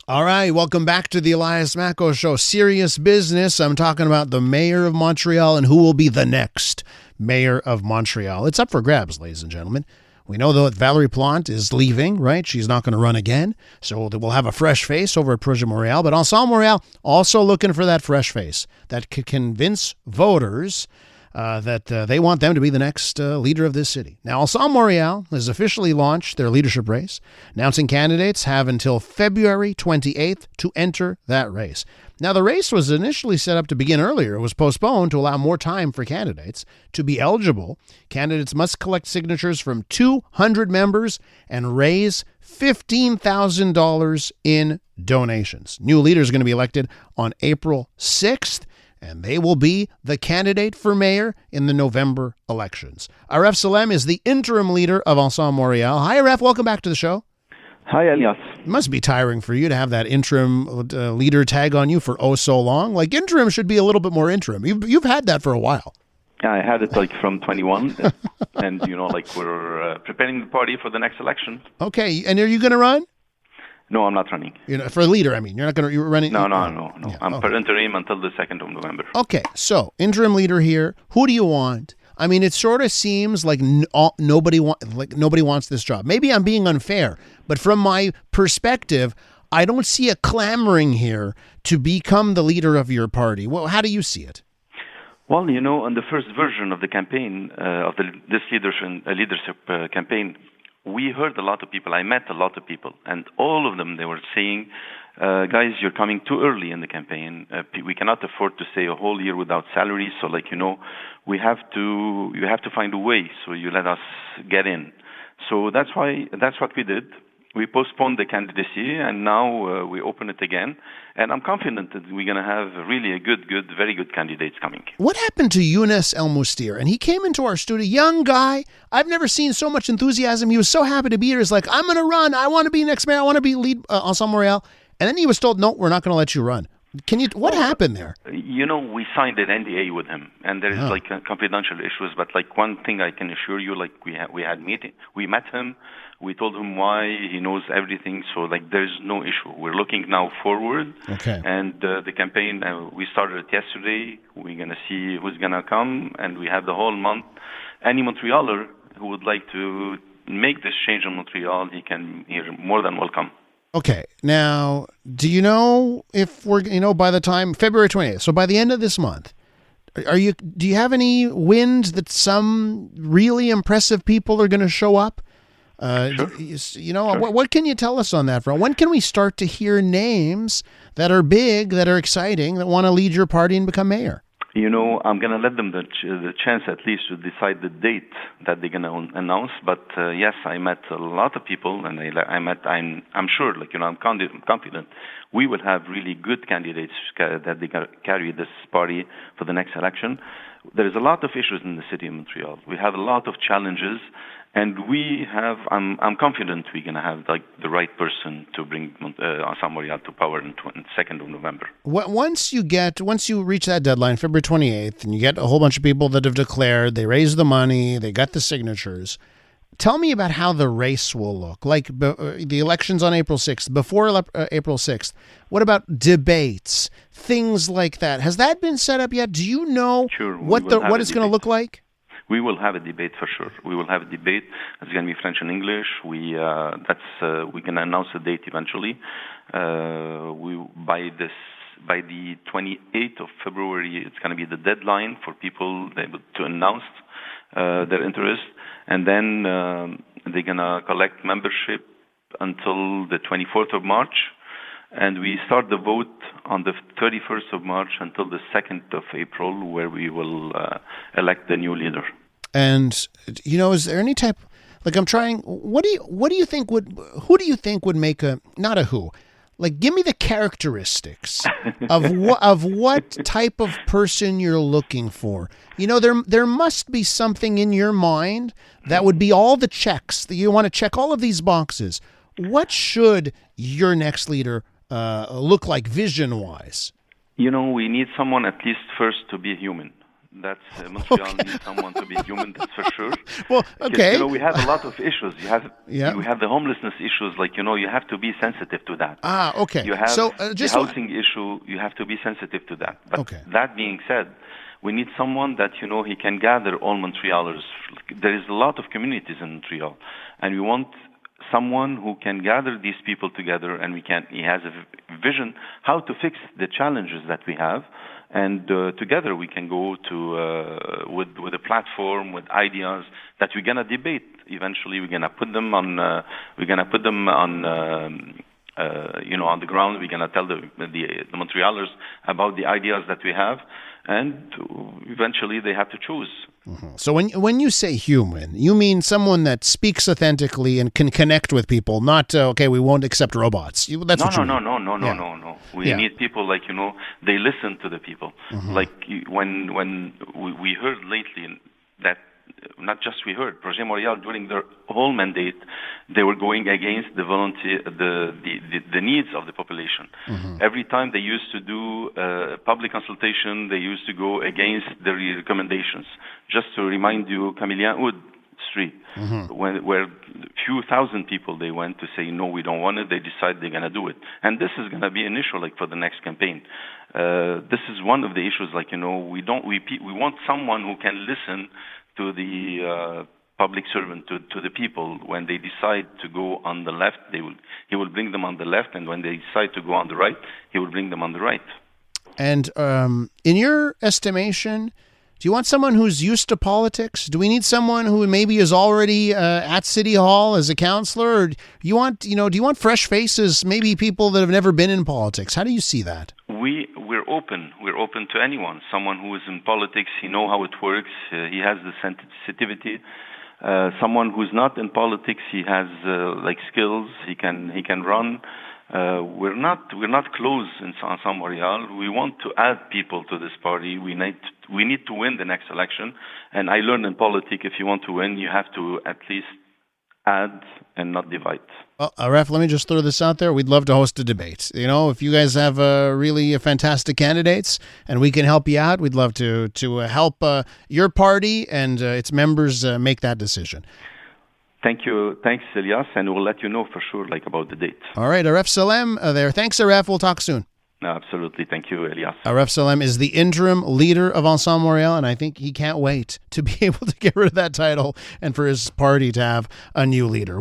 All right, welcome back to the Elias Macko Show. Serious business. I'm talking about the mayor of Montreal and who will be the next mayor of Montreal. It's up for grabs, ladies and gentlemen. We know that Valérie Plante is leaving, right? She's not going to run again. So we'll have a fresh face over at CJAD Montréal. But Ensemble Montréal also looking for that fresh face that could convince voters that they want them to be the next leader of this city. Now, Ensemble Montréal has officially launched their leadership race. Announcing candidates have until February 28th to enter that race. Now, the race was initially set up to begin earlier. It was postponed to allow more time for candidates. To be eligible, candidates must collect signatures from 200 members and raise $15,000 in donations. New leaders are going to be elected on April 6th. And they will be the candidate for mayor in the November elections. Aref Salem is the interim leader of Ensemble Montréal. Hi, Aref. Welcome back to the show. Hi, Elias. It must be tiring for you to have that interim leader tag on you for oh so long. Like, interim should be a little bit more interim. You've had that for a while. Yeah, I had it from 21. And, we're preparing the party for the next election. Okay. And are you going to run? No, I'm not running. For leader, I mean. You're not going to... You're running... No. Yeah, I'm per interim until the 2nd of November. Okay, so interim leader here. Who do you want? I mean, it sort of seems like nobody wants this job. Maybe I'm being unfair, but from my perspective, I don't see a clamoring here to become the leader of your party. Well, how do you see it? Well, on the first version of the campaign, this leadership campaign, we heard a lot of people. I met a lot of people, and all of them, they were saying, guys, you're coming too early in the campaign. We cannot afford to stay a whole year without salary. So, you have to find a way. So you let us get in. So that's what we did. We postponed the candidacy, and now we open it again. And I'm confident that we're going to have really very good candidates coming. What happened to Younes El Moustir? And he came into our studio, young guy. I've never seen so much enthusiasm. He was so happy to be here. He's like, I'm going to run. I want to be next mayor. I want to be lead Ensemble Montréal. And then he was told, no, we're not going to let you run. What happened there? We signed an NDA with him, and there is confidential issues. But one thing I can assure you, we met him, we told him why, he knows everything. So there's no issue. We're looking now forward. Okay. And the campaign, we started it yesterday. We're gonna see who's gonna come, and we have the whole month. Any Montrealer who would like to make this change in Montreal, you're more than welcome. Okay. Now, do you know if we're, by the time February 20th, so by the end of this month, do you have any wind that some really impressive people are going to show up? Sure. What can you tell us on that front? When can we start to hear names that are big, that are exciting, that want to lead your party and become mayor? I'm going to let them the chance at least to decide the date that they're going to announce. But yes, I met a lot of people, and I'm sure, I'm confident we will have really good candidates that they can carry this party for the next election. There is a lot of issues in the city of Montreal. We have a lot of challenges, and I'm confident we're going to have the right person to bring Ensemble Montréal to power on 2nd of November. Once you reach that deadline, February 28th, and you get a whole bunch of people that have declared, they raised the money, they got the signatures, tell me about how the race will look. Like the elections on April 6th, before April 6th, what about debates, things like that? Has that been set up yet? Do you know what it's going to look like? We will have a debate for sure. We will have a debate. It's going to be French and English. We can announce the date eventually. By the 28th of February, it's going to be the deadline for people to announce their interest, and then they're going to collect membership until the 24th of March. And we start the vote on the 31st of March until the 2nd of April, where we will elect the new leader. And is there any type? I'm trying. Who do you think would make not a who? Give me the characteristics of what type of person you're looking for. There must be something in your mind that would be all the checks that you want to check all of these boxes. What should your next leader look like vision-wise? We need someone at least first to be human. Montreal needs someone to be human. That's for sure. Well, okay. Because, we have a lot of issues. You have the homelessness issues. Like, you have to be sensitive to that. Okay. You have so, the housing issue. You have to be sensitive to that. But that being said, we need someone that, he can gather all Montrealers. There is a lot of communities in Montreal, and we want someone who can gather these people together, and he has a vision how to fix the challenges that we have, and together we can go to with a platform, with ideas that we're gonna debate. Eventually, we're gonna put them on on the ground. We're gonna tell the Montrealers about the ideas that we have, and eventually they have to choose. Mm-hmm. So when you say human, you mean someone that speaks authentically and can connect with people, not, we won't accept robots. No. We need people like, they listen to the people. Mm-hmm. Like when we heard lately that, not just we heard, Projet Montréal, during their whole mandate, they were going against the needs of the population. Mm-hmm. Every time they used to do public consultation, they used to go against the recommendations. Just to remind you, Camillien Hood Street, mm-hmm. where few thousand people they went to say, no, we don't want it. They decide they're going to do it. And this is going to be an issue like for the next campaign. This is one of the issues, like, we want someone who can listen to the public servant, to the people. When they decide to go on the left, he will bring them on the left, and when they decide to go on the right, he will bring them on the right. And in your estimation, do you want someone who's used to politics? Do we need someone who maybe is already at City Hall as a councillor? Or do you want fresh faces, maybe people that have never been in politics? How do you see that? We're open. We're open to anyone. Someone who is in politics, he knows how it works. He has the sensitivity. Someone who's not in politics, he has skills. He can run. We're not close in Ensemble Montréal. We want to add people to this party. We need to win the next election. And I learned in politics, if you want to win, you have to at least add and not divide. Well, Aref, let me just throw this out there. We'd love to host a debate. If you guys have really fantastic candidates and we can help you out, we'd love to help your party and its members make that decision. Thank you. Thanks, Elias, and we'll let you know for sure about the date. All right, Aref Salem there. Thanks, Aref. We'll talk soon. No, absolutely. Thank you, Elias. Aref Salem is the interim leader of Ensemble Montréal, and I think he can't wait to be able to get rid of that title and for his party to have a new leader.